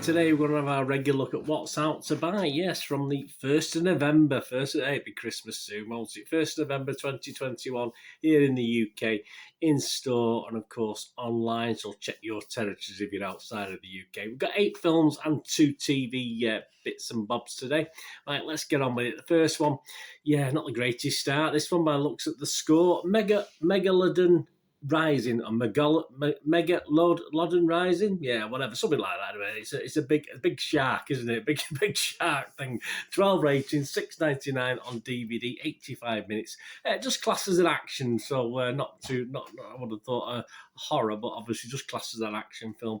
today we're going to have our regular look at what's out to buy. Yes, from the 1st of November. It'll be Christmas soon, won't it? 1st of November 2021 here in the UK, in store and of course online. So check your territories if you're outside of the UK. We've got 8 films and 2 TV bits and bobs today. Right, let's get on with it. The first one, not the greatest start. This one by looks at the score. Megalodon Rising, or Megalodon Rising, whatever, something like that. It's a big shark, isn't it? Big shark thing. 12 rating, $6.99 on DVD, 85 minutes. Just classed as an action, so I would have thought a horror, but obviously just classed as an action film.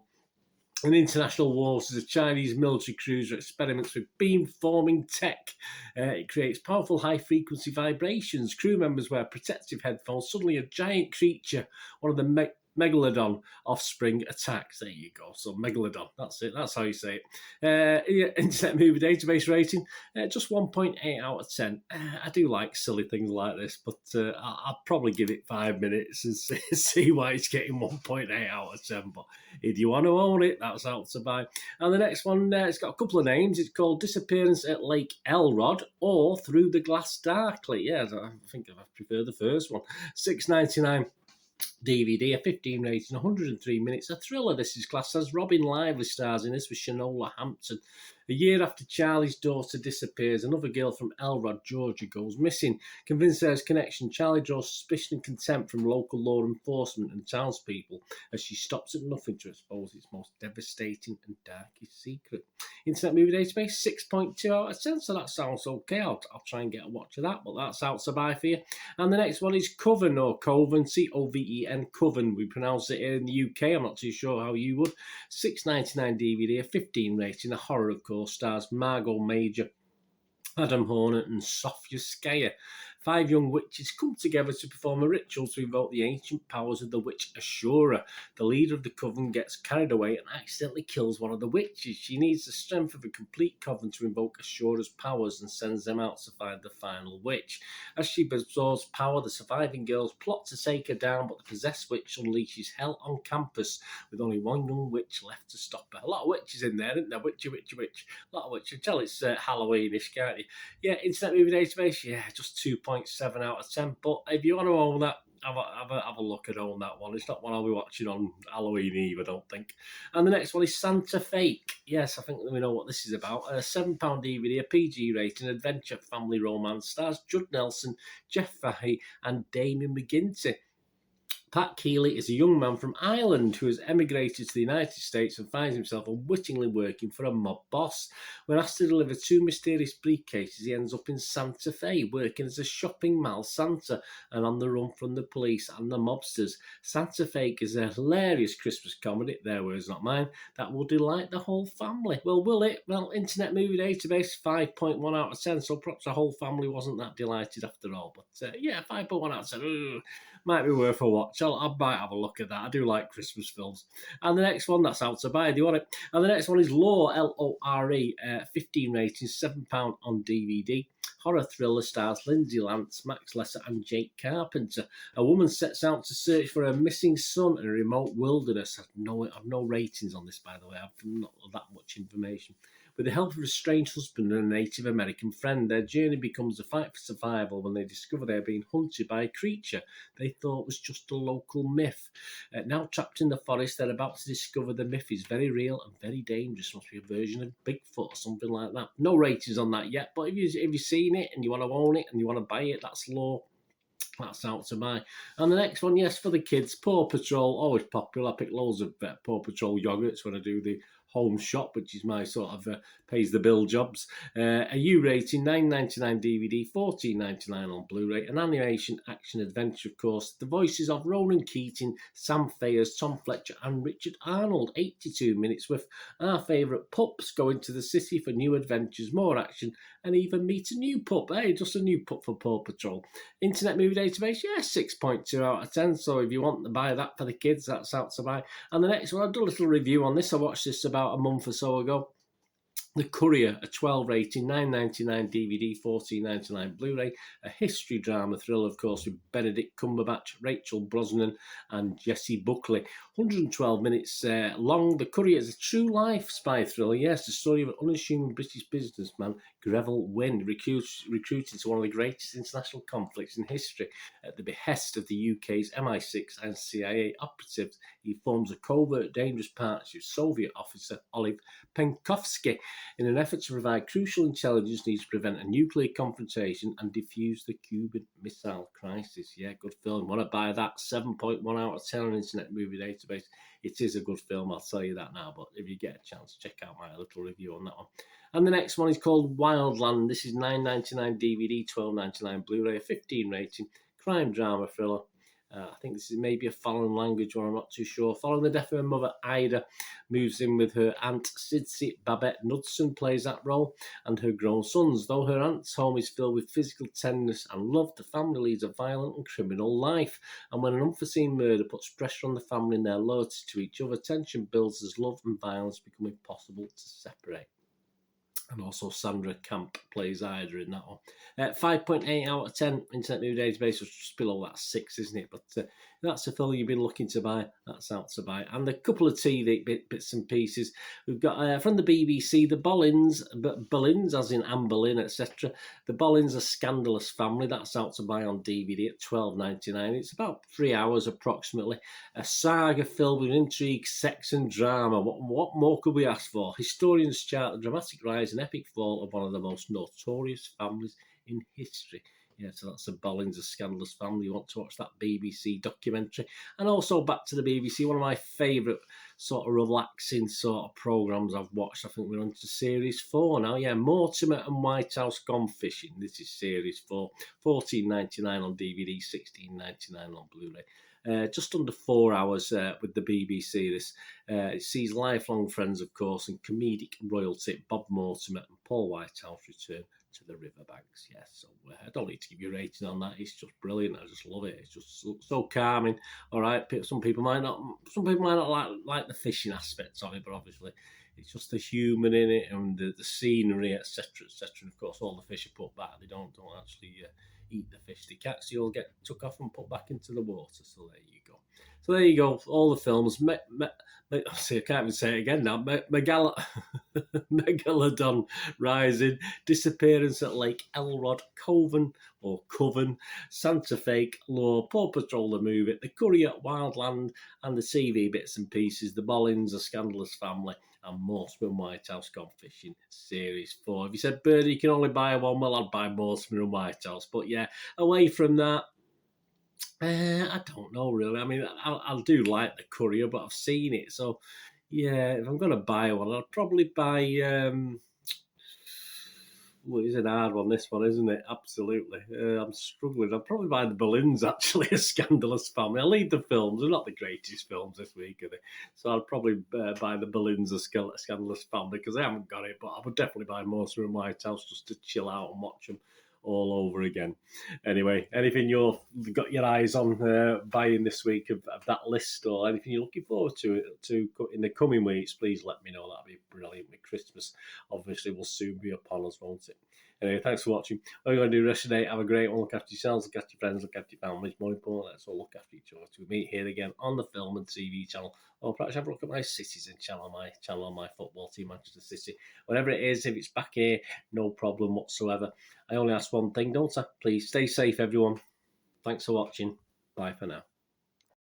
In international waters, a Chinese military cruiser experiments with beam-forming tech. It creates powerful high-frequency vibrations. Crew members wear protective headphones. Suddenly, a giant creature, one of the Megalodon offspring, attacks. There you go. So Megalodon, that's it. That's how you say it. Internet Movie Database rating, just 1.8 out of 10. I do like silly things like this, but I'll probably give it 5 minutes and see why it's getting 1.8 out of 10. But if you want to own it, that's out to buy. And the next one, it's got a couple of names. It's called Disappearance at Lake Elrod or Through the Glass Darkly. Yeah, I think I prefer the first one. $6.99. DVD, a 15 rating, 103 minutes, a thriller. This is classed as. Robin Lively stars in this with Shanola Hampton. A year after Charlie's daughter disappears, another girl from Elrod, Georgia, goes missing. Convinced of his connection, Charlie draws suspicion and contempt from local law enforcement and townspeople as she stops at nothing to expose its most devastating and darkest secret. Internet Movie Database, 6.2 out of 10, so that sounds okay. I'll try and get a watch of that, but that's out to buy for you. And the next one is Coven, or Coven, C-O-V-E-N, Coven. We pronounce it here in the UK. I'm not too sure how you would. $6.99 DVD, a 15 rating, a horror, of course. Stars Margot Major, Adam Horner and Sofia Skaya. 5 young witches come together to perform a ritual to invoke the ancient powers of the witch Ashura. The leader of the coven gets carried away and accidentally kills one of the witches. She needs the strength of a complete coven to invoke Ashura's powers and sends them out to find the final witch. As she absorbs power, the surviving girls plot to take her down, but the possessed witch unleashes hell on campus with only one young witch left to stop her. A lot of witches in there, isn't there? Witchy. A lot of witches. Tell it's Halloweenish, can't you? Yeah, Internet Movie Database, just 2.7 out of 10. But if you want to own that, have a look at own that one. It's not one I'll be watching on Halloween Eve, I don't think. And the next one is Santa Fake. Yes, I think we know what this is about. A £7 DVD, a PG rating, adventure family romance. Stars Judd Nelson, Jeff Fahey and Damien McGinty. Pat Keeley is a young man from Ireland who has emigrated to the United States and finds himself unwittingly working for a mob boss. When asked to deliver 2 mysterious briefcases, he ends up in Santa Fe, working as a shopping mall Santa and on the run from the police and the mobsters. Santa Fe is a hilarious Christmas comedy, their words not mine, that will delight the whole family. Well, will it? Well, Internet Movie Database, 5.1 out of 10, so perhaps the whole family wasn't that delighted after all. But 5.1 out of 10, might be worth a watch. I might have a look at that. I do like Christmas films. And the next one, that's out to buy. Do you want it? And the next one is Lore, L-O-R-E, 15 rating, £7 on DVD. Horror thriller stars Lindsay Lance, Max Lesser and Jake Carpenter. A woman sets out to search for her missing son in a remote wilderness. I've no ratings on this, by the way. I've not that much information. With the help of a strange husband and a Native American friend, their journey becomes a fight for survival when they discover they are being hunted by a creature they thought was just a local myth. Now trapped in the forest, they're about to discover the myth is very real and very dangerous. Must be a version of Bigfoot or something like that. No ratings on that yet, but if you've seen it and you want to own it and you want to buy it, that's Lore. That's out to buy. And the next one, yes, for the kids, Paw Patrol, always popular. I pick loads of Paw Patrol yogurts when I do the home shop, which is my sort of pays the bill jobs. A U rating, $9.99 DVD, $14.99 on Blu-ray. An animation action adventure, of course. The voices of Ronan Keating, Sam Fayers, Tom Fletcher and Richard Arnold. 82 minutes with our favourite pups going to the city for new adventures, more action and even meet a new pup. Hey, just a new pup for Paw Patrol. Internet Movie Database, 6.2 out of 10. So if you want to buy that for the kids, that's out to buy. And the next one, I'll do a little review on this. I watched this about a month or so ago. The Courier, a 12 rating, $9.99 DVD, $14.99 Blu-ray, a history drama thriller, of course, with Benedict Cumberbatch, Rachel Brosnan, and Jessie Buckley. 112 minutes long. The Courier is a true life spy thriller. Yes, the story of an unassuming British businessman, Greville Wynne, recruited to one of the greatest international conflicts in history. At the behest of the UK's MI6 and CIA operatives, he forms a covert, dangerous partnership with Soviet officer Olive Penkovsky. In an effort to provide crucial intelligence needs to prevent a nuclear confrontation and defuse the Cuban Missile Crisis. Yeah, good film. Want to buy that? 7.1 out of 10 on Internet Movie Database. It is a good film, I'll tell you that now, but if you get a chance, check out my little review on that one. And the next one is called Wildland. This is $9.99 DVD, $12.99 Blu-ray, a 15 rating, crime drama thriller. I think this is maybe a foreign language one, I'm not too sure. Following the death of her mother, Ida moves in with her aunt Sidsi. Babette Knudsen plays that role, and her grown sons. Though her aunt's home is filled with physical tenderness and love, the family leads a violent and criminal life. And when an unforeseen murder puts pressure on the family and their loyalty to each other, tension builds as love and violence become impossible to separate. And also Sandra Camp plays Ida in that one. 5.8 out of 10 Internet Movie Database, was just below that 6, isn't it? But that's a film you've been looking to buy. That's out to buy. And a couple of TV bits and pieces. We've got from the BBC, the Bollingers, as in Anne Boleyn, etc. The Bollingers, A Scandalous Family. That's out to buy on DVD at $12.99. It's about 3 hours approximately. A saga filled with intrigue, sex and drama. What more could we ask for? Historians chart the dramatic rise and epic fall of one of the most notorious families in history. Yeah, so that's the Bollingers, A Scandalous Family. You want to watch that BBC documentary. And also back to the BBC, one of my favourite sort of relaxing sort of programmes I've watched. I think we're on to Series 4 now. Yeah, Mortimer and Whitehouse Gone Fishing. This is Series 4. $14.99 on DVD, $16.99 on Blu-ray. Just under 4 hours with the BBC. This it sees lifelong friends, of course, and comedic royalty Bob Mortimer and Paul Whitehouse return to the riverbanks. Yes, so I don't need to give you a rating on that. It's just brilliant. I just love it. It's just so calming. All right, some people might not like the fishing aspects of it, but obviously it's just the humour in it and the scenery, etc., etc. And of course, all the fish are put back. They don't actually eat the fish they catch. So you'll get took off and put back into the water. So there you go. So there you go. All the films. I can't even say it again now. Megalodon Rising, Disappearance at Lake Elrod, Coven, Santa Fe Law, Paw Patrol the movie, The Courier, Wildland, and the TV bits and pieces, The Bollingers, A Scandalous Family, and Mortimer and Whitehouse Gone Fishing Series 4. If you said, Birdie, you can only buy one, well, I'd buy Mortimer and Whitehouse. But yeah, away from that, I don't know really. I mean, I do like The Courier, but I've seen it. So, yeah, if I'm going to buy one, I'll probably buy... it's an hard one, this one, isn't it? Absolutely. I'm struggling. I'll probably buy The Bollingers, actually, A Scandalous Family. I'll leave the films. They're not the greatest films this week, are they? So I'll probably buy The Bollingers, A Scandalous Family, because I haven't got it, but I would definitely buy Mortimer and Whitehouse just to chill out and watch them all over again. Anyway, anything you've got your eyes on buying this week of that list, or anything you're looking forward to in the coming weeks, please let me know. That'd be brilliant. With Christmas obviously will soon be upon us, won't it? Anyway, thanks for watching. What are you going to do the rest of the day? Have a great one. Look after yourselves, look after your friends, look after your families. More important, let's all look after each other. To meet here again on the Film and TV channel, or perhaps have a look at my Citizen channel, on my football team, Manchester City. Whatever it is, if it's back here, no problem whatsoever. I only ask one thing, don't I? Please stay safe, everyone. Thanks for watching. Bye for now.